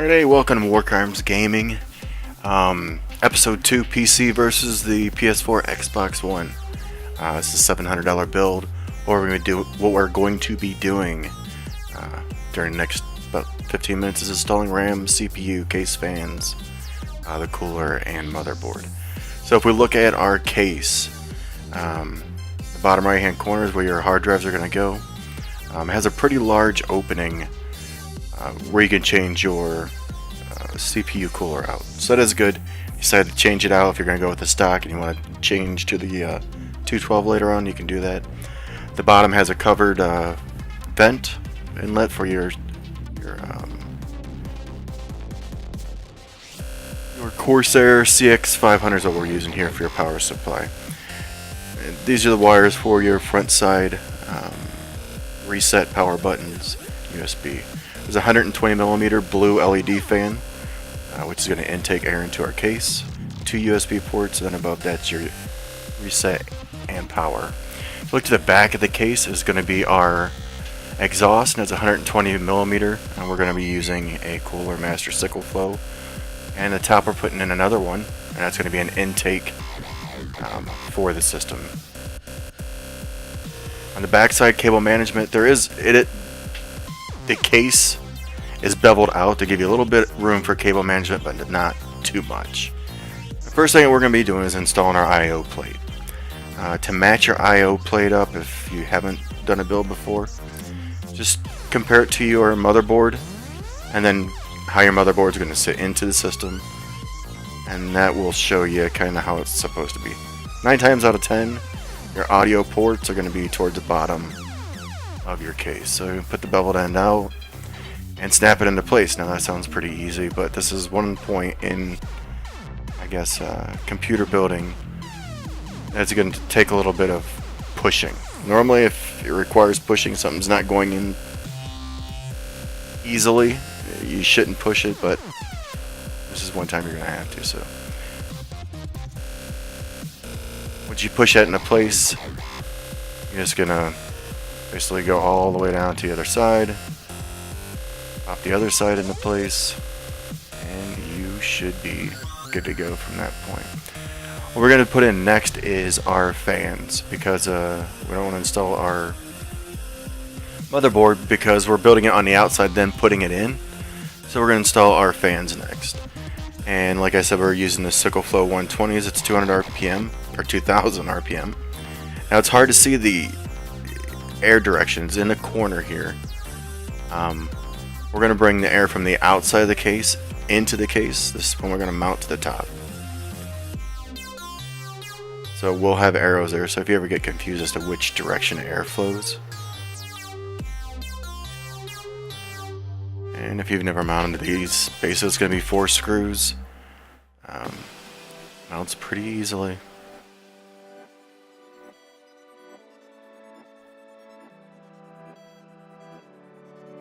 Alright, welcome to Warcrimes Gaming. Episode 2, PC versus the PS4 Xbox1. It's a $700 build. What we're going to be doing during the next about 15 minutes is installing RAM, CPU, case fans, the cooler, and motherboard. So if we look at our case, the bottom right hand corner is where your hard drives are going to go. It has a pretty large opening where you can change your CPU cooler out. So that is good. You decide to change it out if you're going to go with the stock and you want to change to the 212 later on, you can do that. The bottom has a covered vent inlet for your Corsair CX500 is what we're using here for your power supply. And these are the wires for your front side reset power buttons, USB. There's a 120mm blue LED fan, which is going to intake air into our case. 2 USB ports, and then above that's your reset and power. Look to the back of the case is going to be our exhaust, and it's 120mm, and we're going to be using a Cooler Master Sickle Flow. And the top we're putting in another one, and that's going to be an intake for the system. On the backside cable management, the case is beveled out to give you a little bit room for cable management, but not too much. The first thing we're going to be doing is installing our I/O plate. To match your I/O plate up, if you haven't done a build before, just compare it to your motherboard, and then how your motherboard is going to sit into the system, and that will show you kind of how it's supposed to be. 9 times out of 10, your audio ports are going to be towards the bottom of your case. So you put the beveled end out and snap it into place. Now that sounds pretty easy, but this is one point in, I guess, computer building that's going to take a little bit of pushing. Normally, if it requires pushing, something's not going in easily, you shouldn't push it, but this is one time you're going to have to. So once you push that into place, you're just going to basically go all the way down to the other side, pop the other side into place, and you should be good to go from that point. What we're going to put in next is our fans, because we don't want to install our motherboard because we're building it on the outside, then putting it in. So we're going to install our fans next. And like I said, we're using the Sickle Flow 120s. It's 200 RPM, or 2000 RPM. Now it's hard to see the air directions in the corner here. We're going to bring the air from the outside of the case into the case. This is when we're going to mount to the top. So we'll have arrows there, so if you ever get confused as to which direction air flows. And if you've never mounted these, basically it's going to be 4 screws. Mounts pretty easily.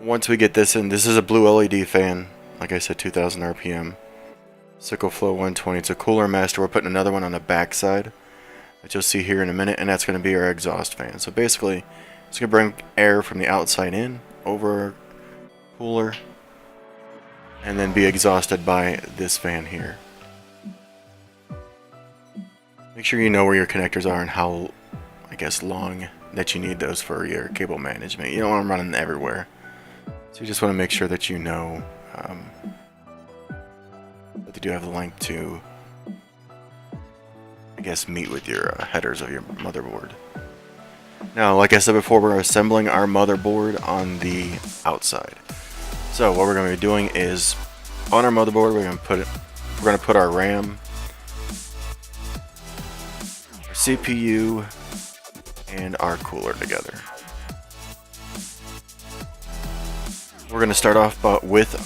Once we get this in, this is a blue LED fan, like I said, 2000 RPM. Sickle Flow 120, it's a Cooler Master. We're putting another one on the back side that you'll see here in a minute, and that's going to be our exhaust fan. So basically, it's going to bring air from the outside in, over our cooler, and then be exhausted by this fan here. Make sure you know where your connectors are and how, I guess, long that you need those for your cable management. You don't want them running everywhere. So you just want to make sure that you know that they do have the length to, I guess, meet with your headers of your motherboard. Now, like I said before, we're assembling our motherboard on the outside. So what we're going to be doing is, on our motherboard, we're going to put our RAM, our CPU, and our cooler together. We're going to start off with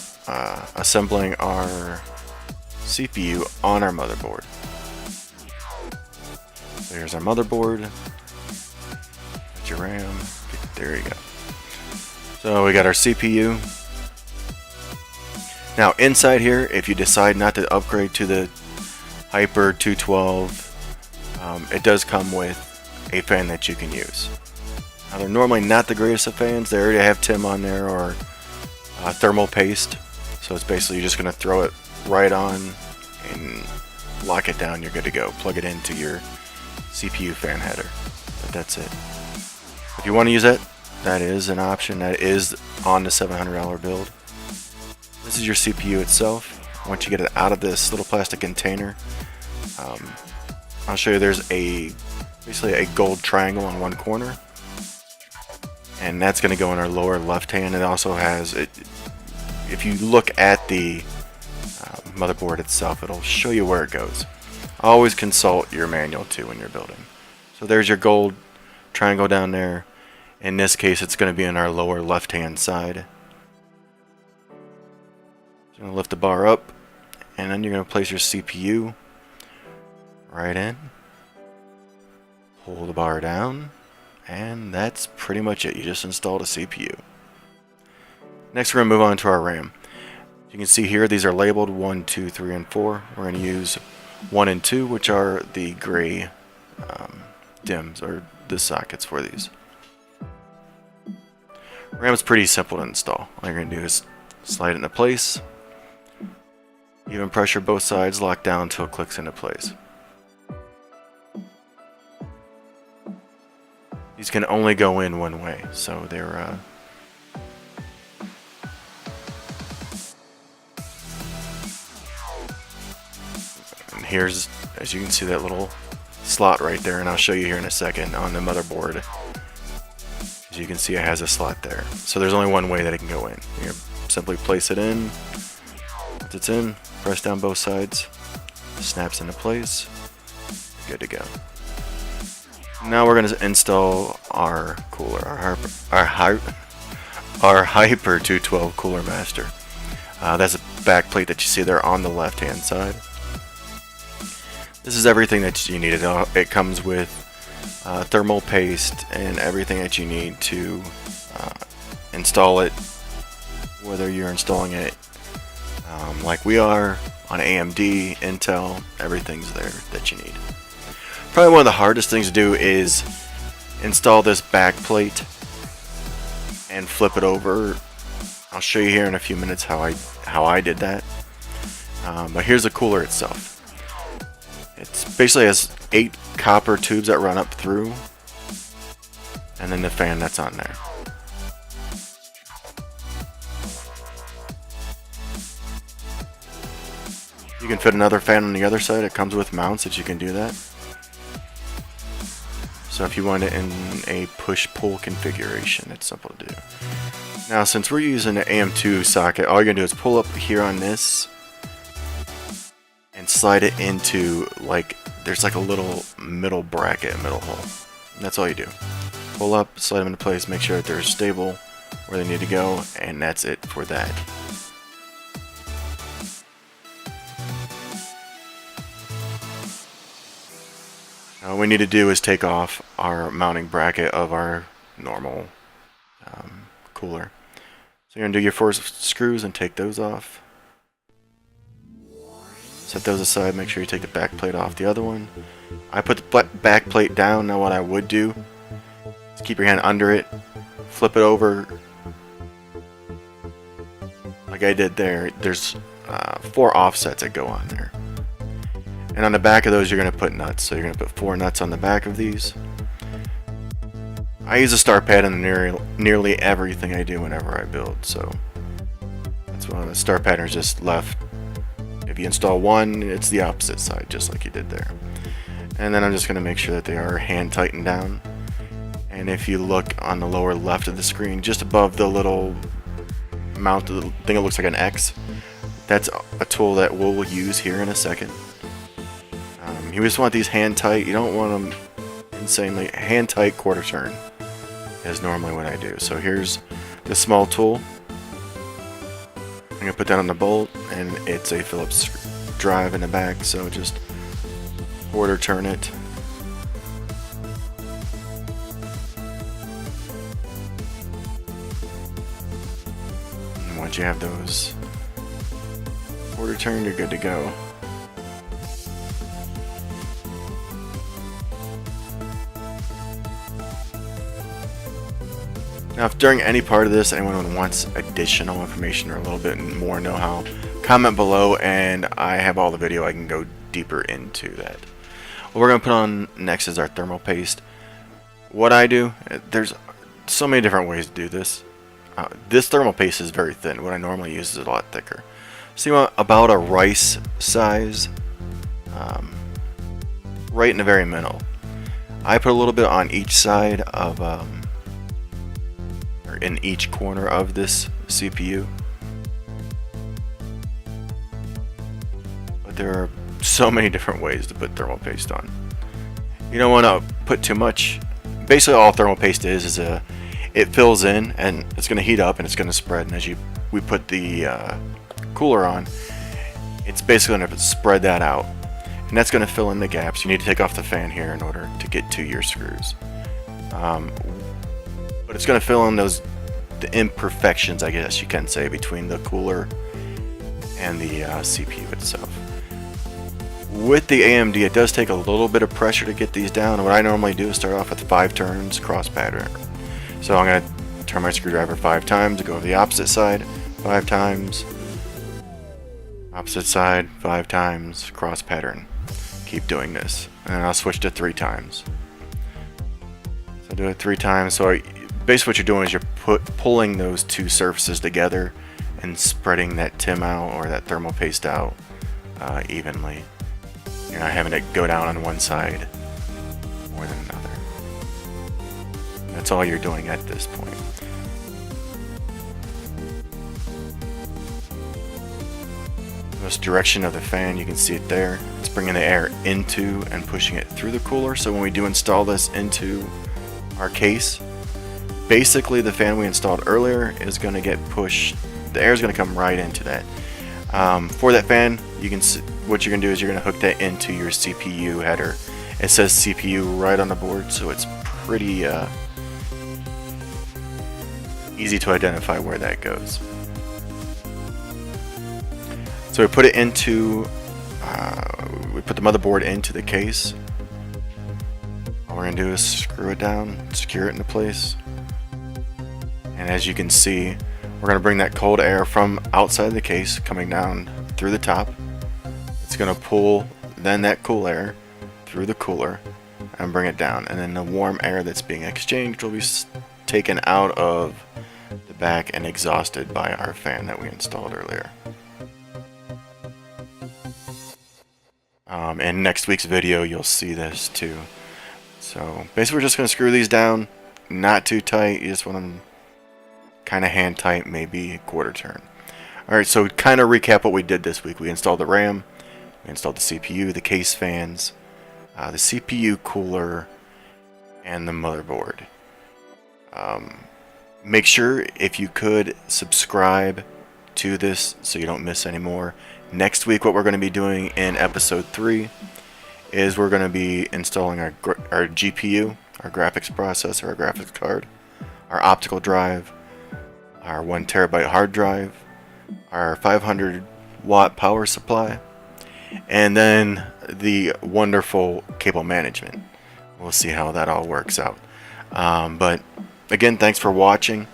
assembling our CPU on our motherboard. So here's our motherboard. That's your RAM. There you go. So we got our CPU. Now inside here, if you decide not to upgrade to the Hyper 212, it does come with a fan that you can use. Now they're normally not the greatest of fans. They already have TIM on there or thermal paste, So it's basically you're just going to throw it right on and lock it down. You're good to go. Plug it into your CPU fan header. But that's it. If you want to use it, that is an option. That is on the $700 build. This is your CPU itself. Once you get it out of this little plastic container, I'll show you. There's basically a gold triangle in one corner, and that's going to go in our lower left hand. It also has it. If you look at the motherboard itself, it'll show you where it goes. Always consult your manual too when you're building. So there's your gold triangle down there. In this case, it's going to be in our lower left hand side. You're going to lift the bar up, and then you're going to place your CPU right in. Pull the bar down, and that's pretty much it. You just installed a CPU. Next, we're going to move on to our RAM. You can see here, these are labeled 1, 2, 3, and 4. We're going to use 1 and 2, which are the gray DIMMs, or the sockets for these. RAM is pretty simple to install. All you're going to do is slide it into place. Even pressure both sides, lock down until it clicks into place. These can only go in one way, so they're and here's, as you can see, that little slot right there, and I'll show you here in a second on the motherboard. As you can see, it has a slot there, so there's only one way that it can go in. You simply place it in. Once it's in, press down both sides, snaps into place, good to go. Now we're going to install our cooler, our Hyper 212 Cooler Master. That's a back plate that you see there on the left hand side. This is everything that you need. It comes with thermal paste and everything that you need to install it, whether you're installing it like we are on AMD, Intel, everything's there that you need. Probably one of the hardest things to do is install this back plate and flip it over. I'll show you here in a few minutes how I did that. But here's the cooler itself. It's basically has 8 copper tubes that run up through, and then the fan that's on there. You can fit another fan on the other side. It comes with mounts that you can do that. So if you want it in a push-pull configuration, it's simple to do. Now, since we're using the AM2 socket, all you're going to do is pull up here on this and slide it into, like, there's like a little middle bracket, middle hole. And that's all you do. Pull up, slide them into place, make sure that they're stable where they need to go, and that's it for that. All we need to do is take off our mounting bracket of our normal cooler. So you're going to do your 4 screws and take those off. Set those aside, make sure you take the back plate off the other one. I put the back plate down. Now what I would do is keep your hand under it, flip it over like I did there. There's 4 offsets that go on there. And on the back of those, you're going to put nuts. So you're going to put 4 nuts on the back of these. I use a star pad in nearly everything I do whenever I build. So that's one of the star patterns just left. If you install one, it's the opposite side, just like you did there. And then I'm just going to make sure that they are hand tightened down. And if you look on the lower left of the screen, just above the little mount of the thing that looks like an X, that's a tool that we'll use here in a second. You just want these hand tight. You don't want them insanely hand tight. Quarter turn is normally what I do. So here's the small tool. I'm gonna put that on the bolt, and it's a Phillips drive in the back. So just quarter turn it. And once you have those quarter turned, you're good to go. Now, if during any part of this anyone wants additional information or a little bit more know-how, comment below and I have all the video I can go deeper into that. What we're going to put on next is our thermal paste. What I do, there's so many different ways to do this. This thermal paste is very thin. What I normally use is a lot thicker. So you want about a rice size, right in the very middle. I put a little bit on each side of, or in each corner of this CPU. But there are so many different ways to put thermal paste on. You don't want to put too much. Basically all thermal paste is it fills in and it's going to heat up and it's going to spread, and as we put the cooler on, it's basically going to spread that out, and that's going to fill in the gaps. You need to take off the fan here in order to get to your screws, but it's going to fill in the imperfections, I guess you can say, between the cooler and the CPU itself. With the AMD, it does take a little bit of pressure to get these down, and what I normally do is start off with 5 turns cross pattern. So I'm going to turn my screwdriver 5 times, go to the opposite side 5 times, opposite side 5 times, cross pattern. Keep doing this, and then I'll switch to 3 times. So do it 3 times. So basically what you're doing is you're pulling those two surfaces together and spreading that TIM out, or that thermal paste out, evenly. You're not having it go down on one side more than another. That's all you're doing at this point. This direction of the fan, you can see it there. It's bringing the air into and pushing it through the cooler. So when we do install this into our case, basically the fan we installed earlier is going to get pushed. The air is going to come right into that. For that fan, you can see, what you're going to do is you're going to hook that into your CPU header. It says CPU right on the board, so it's pretty easy to identify where that goes. So we put it into, we put the motherboard into the case. All we're going to do is screw it down, secure it into place. And as you can see, we're going to bring that cold air from outside the case coming down through the top. It's going to pull then that cool air through the cooler and bring it down. And then the warm air that's being exchanged will be taken out of the back and exhausted by our fan that we installed earlier. In next week's video you'll see this too. So basically we're just going to screw these down, not too tight. You just want them kind of hand tight, maybe a quarter turn. Alright, so kind of recap what we did this week. We installed the RAM, we installed the CPU, the case fans, the CPU cooler, and the motherboard. Make sure, if you could, subscribe to this so you don't miss any more. Next week what we're going to be doing in episode 3 is we're going to be installing our GPU, our graphics processor, our graphics card, our optical drive, our 1 terabyte hard drive, our 500 watt power supply, and then the wonderful cable management. We'll see how that all works out. But again, thanks for watching.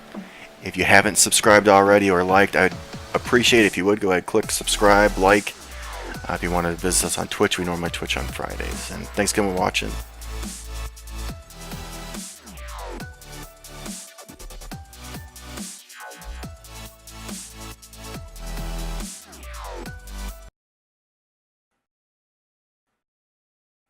If you haven't subscribed already or liked, I'd appreciate it if you would go ahead, click subscribe, like. If you want to visit us on Twitch, we normally Twitch on Fridays. And thanks again for watching.